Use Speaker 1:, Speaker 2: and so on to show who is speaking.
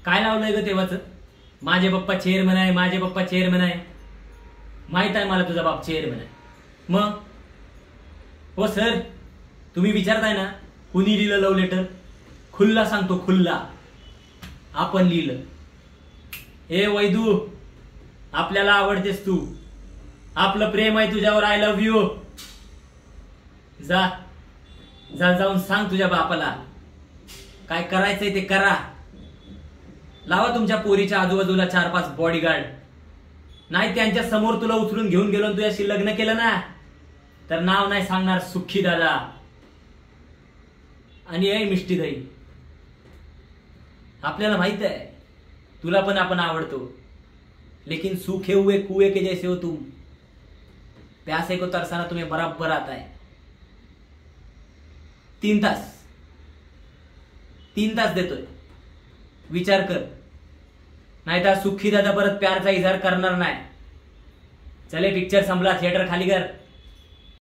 Speaker 1: काय लावलंय ग तेव्हाच? माझे पप्पा चेअरमन आहे, माझे पप्पा चेअरमन आहे. माहित आहे मला तुझा बाप चेअरमन आहे. मग हो सर, तुम्ही विचारताय ना कुणी लिहिलं लव्ह लेटर? खुल्ला सांगतो, खुल्ला आपण लिहिलं. ए वैदू, आपल्याला आवडतेस तू, आपलं प्रेम आहे तुझ्यावर, आय लव्ह यू. जा जा जाऊन सांग तुझ्या बापाला काय करायचंय ते करा. लावा तुमच्या पोरीच्या आजूबाजूला 4-5 बॉडीगार्ड. नाही त्यांच्या समोर तुला उचलून घेऊन गेलो तुझ्याशी लग्न केलं ना तर नाव नाही सांगणार सुखी दादा. आणि ए मिष्टी दही, आपल्याला माहित आहे तुला पण आपण आवडतो, लेकिन सूखे हुए कुएं के जैसे हो तुम. प्यासे को तरसाना तुम्हें बराबर आता है. 3 तास देतोय, विचार कर. नाही तर सुखी दादा परत प्यारचा इजहार करणार नाही. चले पिक्चर संपला, थिएटर खाली कर.